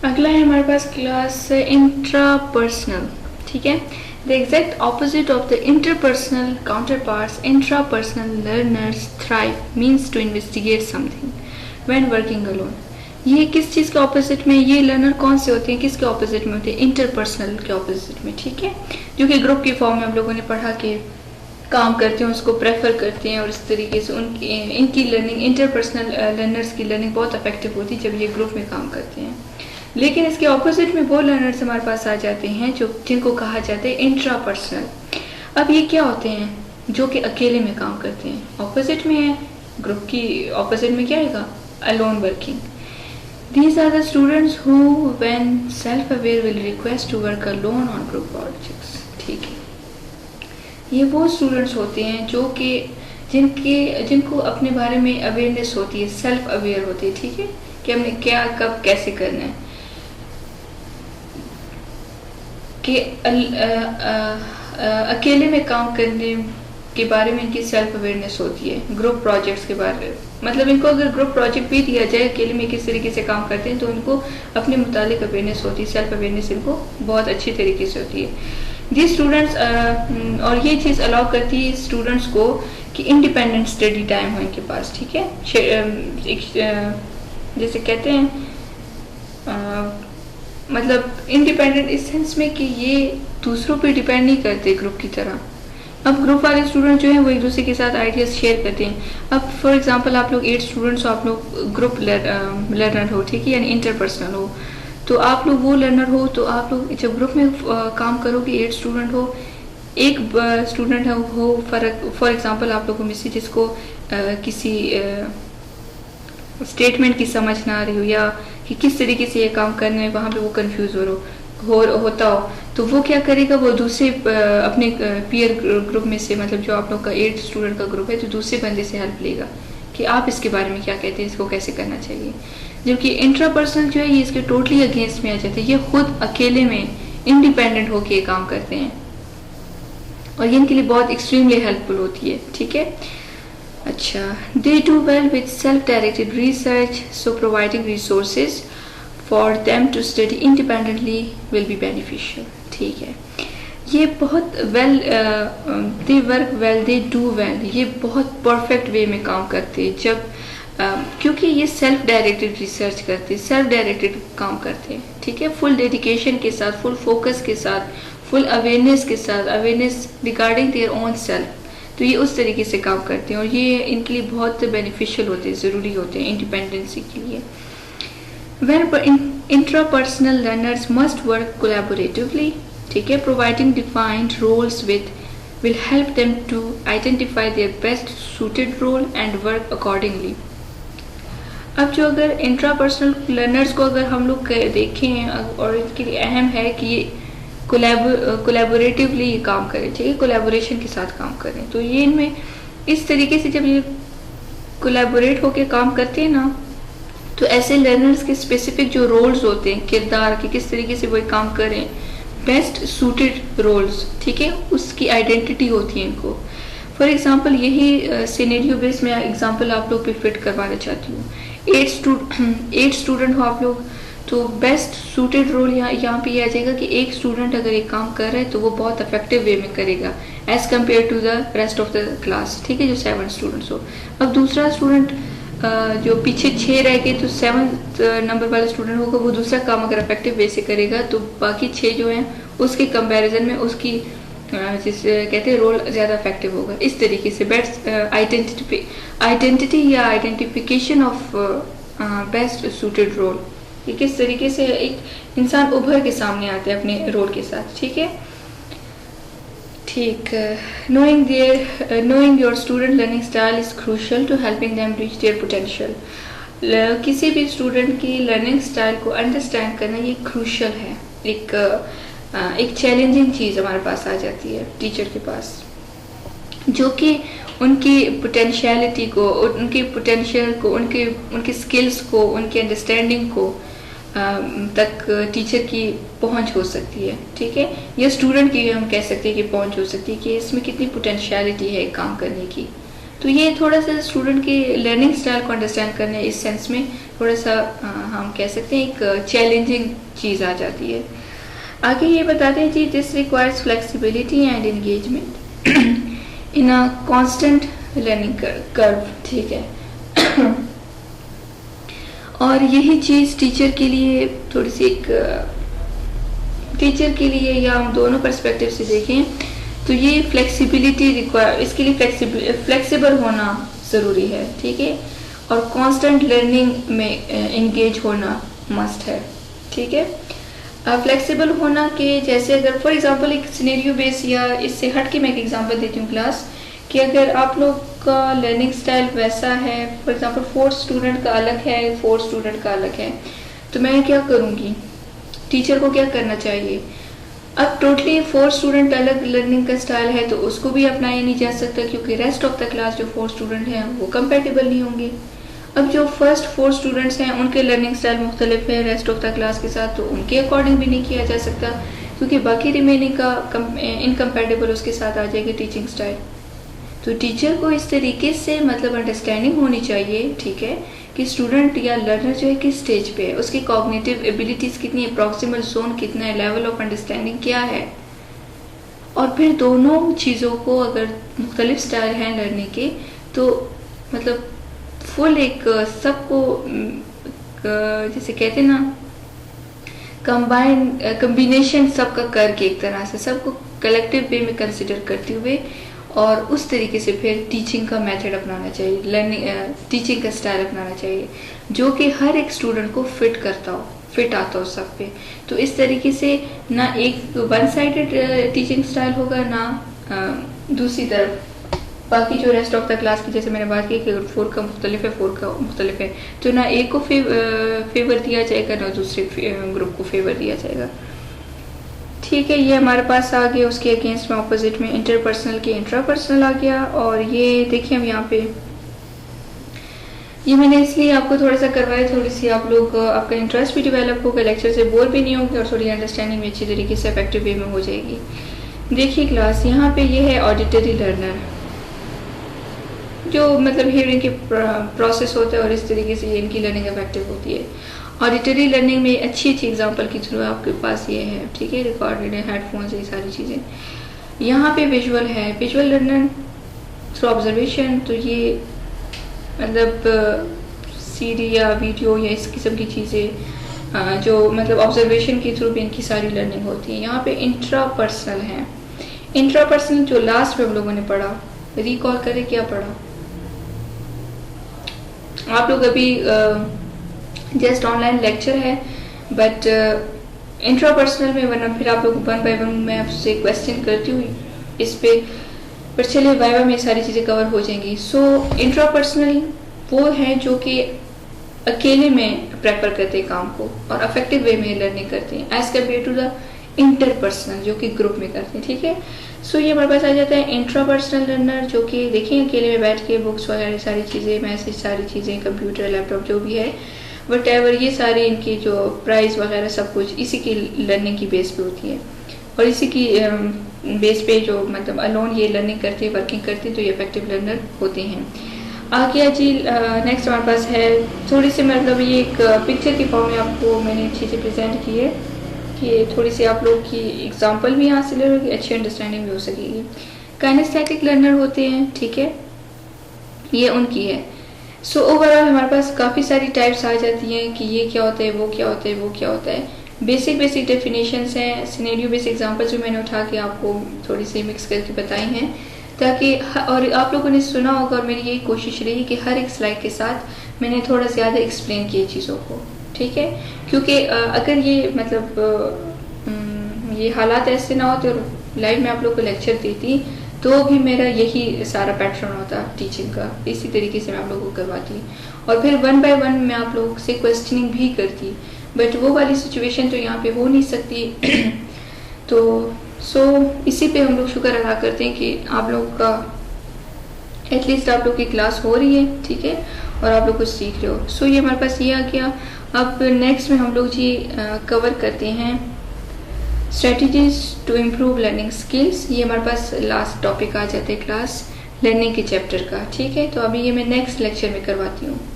अगला है हमारे पास क्लास इंट्रापर्सनल। ठीक है, the exact opposite of the interpersonal counterparts, intrapersonal learners thrive means to investigate something when working alone. ये किस चीज़ के ऑपोजिट में, ये लर्नर कौन से होते हैं, किसके ऑपोजिट में होते हैं, इंटरपर्सनल के ऑपोजिट में। ठीक है, जो कि ग्रुप की फॉर्म में हम लोगों ने पढ़ा के काम करते हैं, उसको प्रेफर करते हैं, और इस तरीके से इनकी लर्निंग, इंटरपर्सनल लर्नर्स की लर्निंग बहुत इफेक्टिव होती है जब ये ग्रुप में काम करते हैं। लेकिन इसके ऑपोजिट में वो लर्नर्स हमारे पास आ जाते हैं जिनको कहा जाता है इंट्रापर्सनल। अब ये क्या होते हैं, जो कि अकेले में काम करते हैं। ऑपोजिट में है, ग्रुप की ऑपोजिट में क्या आएगा, alone working. These are the students who, when self-aware, will request to work alone on group projects. ठीक है, ये वो स्टूडेंट्स होते हैं जो कि जिनको अपने बारे में अवेयरनेस होती है, सेल्फ अवेयर होती है। ठीक है, कि हमने क्या कब कैसे करना है, कि अकेले में काम करने के बारे में इनकी सेल्फ अवेयरनेस होती है। ग्रुप प्रोजेक्ट्स के बारे में, मतलब इनको अगर ग्रुप प्रोजेक्ट भी दिया जाए, अकेले में किस तरीके से काम करते हैं, तो इनको अपने मुतालिक अवेयरनेस होती है, सेल्फ अवेयरनेस इनको बहुत अच्छी तरीके से होती है। जी स्टूडेंट्स, और ये चीज़ अलाउ करती है स्टूडेंट्स को कि इंडिपेंडेंट स्टडी टाइम हो इनके पास। ठीक है, जैसे कहते हैं मतलब इंडिपेंडेंट इस सेंस में कि ये दूसरों पे डिपेंड नहीं करते ग्रुप की तरह। अब ग्रुप वाले स्टूडेंट जो हैं वो एक दूसरे के साथ आइडियाज शेयर करते हैं। अब फॉर एग्जांपल आप लोग 8 स्टूडेंट्स हो, आप लोग ग्रुप लर्नर हो, ठीक है, यानी इंटरपर्सनल हो, तो आप लोग वो लर्नर हो, तो आप लोग जब ग्रुप में काम करोगे, 8 स्टूडेंट हो, एक स्टूडेंट है हो फॉर एग्जांपल आप लोगों में से जिसको किसी स्टेटमेंट की समझ ना आ रही हो, या कि किस तरीके से ये काम करने में वहाँ पे वो कंफ्यूज होता हो, तो वो क्या करेगा, वो दूसरे अपने पीयर ग्रुप में से, मतलब जो आप लोग का 8 स्टूडेंट का ग्रुप है, तो दूसरे बंदे से हेल्प लेगा कि आप इसके बारे में क्या कहते हैं, इसको कैसे करना चाहिए। जबकि इंट्रापर्सनल जो है ये इसके टोटली अगेंस्ट में आ जाते हैं, ये खुद अकेले में इंडिपेंडेंट होके ये काम करते हैं, और ये इनके लिए बहुत एक्सट्रीमली हेल्पफुल होती है। ठीक है, अच्छा, they do well with self directed research, so providing resources for them to study independently will be beneficial. ठीक है, ये बहुत well, they work well, they do well, ये बहुत परफेक्ट वे में काम करते हैं जब क्योंकि ये सेल्फ डायरेक्टेड रिसर्च करते हैं, सेल्फ डायरेक्टेड काम करते हैं। ठीक है, फुल डेडिकेशन के साथ, फुल फोकस के साथ, फुल अवेयरनेस के साथ, awareness regarding their own self, तो ये उस तरीके से काम करते हैं, और ये इनके लिए बहुत बेनिफिशियल होते हैं, ज़रूरी होते हैं इंडिपेंडेंसी के लिए। When intrapersonal learners must work collaboratively, ठीक है, providing defined roles will help them to identify their best suited role and work accordingly. अब जो अगर इंट्रापर्सनल लर्नर्स को अगर हम लोग देखें, और इसके लिए अहम है कि ये कोलैबोरेटिवली काम करें, ठीक है, कोलैबोरेशन के साथ काम करें, तो ये इनमें इस तरीके से जब ये कोलैबोरेट होके काम करते हैं ना, तो ऐसे लर्नर्स के स्पेसिफिक जो रोल्स होते हैं, किरदार के किस तरीके से वो काम करें, बेस्ट सूटेड रोल्स, ठीक है, उसकी आइडेंटिटी होती है इनको। फॉर एग्जांपल यही सिनेरियो बेस में एग्जांपल आप लोग पे फिट करवाना चाहती हूँ। 8 स्टूडेंट हो आप लोग, तो बेस्ट सूटेड रोल यहाँ पे ये आ जाएगा कि एक स्टूडेंट अगर एक काम कर रहा है तो वो बहुत इफेक्टिव वे में करेगा as compare to the rest of the class, ठीक है, जो 7 स्टूडेंट्स हो। अब दूसरा स्टूडेंट जो पीछे 6 रह गए, तो 7th नंबर वाला स्टूडेंट होगा, वो दूसरा काम अगर इफेक्टिव वे से करेगा तो बाकी 6 जो हैं उसके कंपैरिजन में उसकी जिसे कहते हैं रोल ज़्यादा इफेक्टिव होगा। इस तरीके से बेस्ट आइडेंटिटी या identification of best suited role, ये किस तरीके से एक इंसान उभर के सामने आता है अपने रोल के साथ, ठीक है। ठीक, knowing your student learning style is crucial to helping them reach their potential. किसी भी स्टूडेंट की लर्निंग स्टाइल को अंडरस्टैंड करना ये क्रूशल है। एक चैलेंजिंग चीज़ हमारे पास आ जाती है टीचर के पास, जो कि उनकी पोटेंशियलिटी को, उनकी पोटेंशियल को, उनके स्किल्स को, उनकी अंडरस्टैंडिंग को तक टीचर की पहुंच हो सकती है, ठीक है, या स्टूडेंट की हम कह सकते हैं कि पहुंच हो सकती है कि इसमें कितनी पोटेंशियलिटी है काम करने की, तो ये थोड़ा सा स्टूडेंट के लर्निंग स्टाइल को अंडरस्टैंड करने इस सेंस में थोड़ा सा हम कह सकते हैं एक चैलेंजिंग चीज़ आ जाती है। आगे ये बताते हैं जी, this requires flexibility and engagement in a constant learning curve, ठीक है। और यही चीज़ टीचर के लिए थोड़ी सी एक टीचर के लिए, या हम दोनों पर्सपेक्टिव से देखें तो ये फ्लेक्सिबिलिटी रिक्वायर, इसके लिए फ्लेक्सिबल होना ज़रूरी है, ठीक है। और कांस्टेंट लर्निंग में एंगेज होना मस्ट है, ठीक है। फ्लेक्सिबल होना के जैसे अगर फॉर एग्जांपल एक सिनेरियो बेस या इससे हट के मैं एक एग्जांपल देती हूँ क्लास, कि अगर आप लोग का लर्निंग स्टाइल वैसा है, फॉर एग्जांपल 4 स्टूडेंट का अलग है, 4 स्टूडेंट का अलग है, तो मैं क्या करूँगी, टीचर को क्या करना चाहिए। अब टोटली 4 स्टूडेंट अलग लर्निंग का स्टाइल है तो उसको भी अपनाया नहीं जा सकता, क्योंकि रेस्ट ऑफ द क्लास जो 4 स्टूडेंट हैं वो कंपेटेबल नहीं होंगे। अब जो फर्स्ट 4 स्टूडेंट्स हैं उनके लर्निंग स्टाइल मुख्तलिफ है रेस्ट ऑफ द क्लास के साथ, तो उनके अकॉर्डिंग भी नहीं किया जा सकता, क्योंकि बाकी रिमेनिंग का इनकम्पेटेबल उसके साथ आ जाएगी टीचिंग स्टाइल। तो टीचर को इस तरीके से मतलब अंडरस्टैंडिंग होनी चाहिए, ठीक है, कि स्टूडेंट या लर्नर जो है किस स्टेज पे है, उसकी कॉग्निटिव एबिलिटीज कितनी है, प्रॉक्सिमल जोन कितना है, लेवल ऑफ अंडरस्टैंडिंग क्या है। और फिर दोनों चीज़ों को अगर मुख्तलिफ स्टाइल हैं लर्निंग के, तो मतलब फुल एक सबको जैसे कहते हैं ना कम्बिनेशन सबका करके एक तरह से सबको कलेक्टिव वे में कंसिडर करते हुए और उस तरीके से फिर टीचिंग का मेथड अपनाना चाहिए, लर्निंग टीचिंग का स्टाइल अपनाना चाहिए जो कि हर एक स्टूडेंट को फिट आता हो सब पे। तो इस तरीके से ना एक वन साइडेड टीचिंग स्टाइल होगा, ना दूसरी तरफ बाकी जो रेस्ट ऑफ द क्लास की, जैसे मैंने बात की कि 4 का मुख्तलिफ है 4 का मुख्तलिफ है, तो ना एक को फेवर दिया जाएगा ना दूसरे ग्रुप को फेवर दिया जाएगा, ठीक है। ये हमारे पास आ गया, उसके अगेंस्ट में ऑपोजिट में इंटरपर्सनल के इंट्रापर्सनल आ गया। और ये देखिए हम यहाँ पे ये मैंने इसलिए आपको थोड़ा सा करवाया, थोड़ी सी आप लोग आपका इंटरेस्ट भी डेवलप होगा, लेक्चर से बोर भी नहीं होंगे और थोड़ी अंडरस्टैंडिंग भी अच्छी तरीके से इफेक्टिव वे में हो जाएगी। देखिए क्लास यहाँ पे ये है ऑडिटरी लर्नर, जो मतलब हियरिंग के प्रोसेस होता है और इस तरीके से इनकी लर्निंग इफेक्टिव होती है। ऑडिटरी लर्निंग में अच्छी एग्जांपल के थ्रू आपके पास ये है, ठीक है, रिकॉर्डेड है, हेडफोन्स, ये सारी चीज़ें। यहाँ पे विजुअल है, विजुअल लर्नर थ्रू ऑब्जर्वेशन, तो ये मतलब सीडी या वीडियो या इस किस्म की चीज़ें जो मतलब ऑब्जर्वेशन के थ्रू भी इनकी सारी लर्निंग होती है। यहाँ पे इंट्रापर्सनल है, इंट्रापर्सनल जो लास्ट में हम लोगों ने पढ़ा, रिकॉल करें क्या पढ़ा आप लोग अभी जस्ट ऑनलाइन लेक्चर है, बट इंट्रापर्सनल में, वरना फिर आप लोग 1 बाय 1 मैं आपसे क्वेश्चन करती हूँ इस पर चलिए वाइवा में सारी चीज़ें कवर हो जाएंगी। सो इंट्रापर्सनल वो है जो कि अकेले में प्रेफर करते हैं काम को और अफेक्टिव वे में लर्निंग करते हैं as compare to the interpersonal जो कि ग्रुप में करते हैं, ठीक है। सो ये हमारे पास आ जाता है इंट्रापर्सनल लर्नर, जो कि देखिए अकेले में बैठ के बुक्स वगैरह सारी चीज़ें, मैसेज सारी चीज़ें, कंप्यूटर लैपटॉप जो भी है वट एवर, ये सारी इनकी जो प्राइस वगैरह सब कुछ इसी की लर्निंग की बेस पे होती है और इसी की बेस पे जो मतलब अलोन ये लर्निंग करते हैं, वर्किंग करते हैं, तो ये इफेक्टिव लर्नर होते हैं। आ गया जी नेक्स्ट हमारे पास है थोड़ी सी मतलब ये एक पिक्चर के फॉर्म में आपको मैंने चीज़ें प्रेजेंट की है कि थोड़ी सी आप लोग की एग्जांपल भी हासिल होगी, अच्छी अंडरस्टैंडिंग भी हो सकेगी। काइनेस्थेटिक लर्नर होते हैं, ठीक है, ये उनकी है। सो ओवरऑल हमारे पास काफ़ी सारी टाइप्स आ जाती हैं कि ये क्या होता है, वो क्या होता है, वो क्या होता है। बेसिक डेफिनेशंस हैं, सिनेरियो बेस्ड एग्जांपल्स भी मैंने उठा के आपको थोड़ी सी मिक्स करके बताई हैं, ताकि और आप लोगों ने सुना होगा और मेरी यही कोशिश रही कि हर एक स्लाइड के साथ मैंने थोड़ा ज़्यादा एक्सप्लेन किए चीज़ों को, ठीक है, क्योंकि अगर ये मतलब ये हालात ऐसे ना होते और लाइव में आप लोग को लेक्चर देती तो भी मेरा यही सारा पैटर्न होता टीचिंग का, इसी तरीके से मैं आप लोगों को करवाती और फिर 1 बाय 1 मैं आप लोग से क्वेश्चनिंग भी करती, बट वो वाली सिचुएशन तो यहाँ पे हो नहीं सकती। तो इसी पे हम लोग शुक्र अदा करते हैं कि आप लोग का एटलीस्ट आप लोग की क्लास हो रही है, ठीक है, और आप लोग कुछ सीख रहे हो। ये हमारे पास ये आ गया। अब नेक्स्ट में हम लोग जी कवर करते हैं strategies to improve learning skills. ये हमारे पास लास्ट टॉपिक आ जाते हैं क्लास लर्निंग के चैप्टर का। ठीक है, तो अभी ये मैं नेक्स्ट लेक्चर में करवाती हूँ।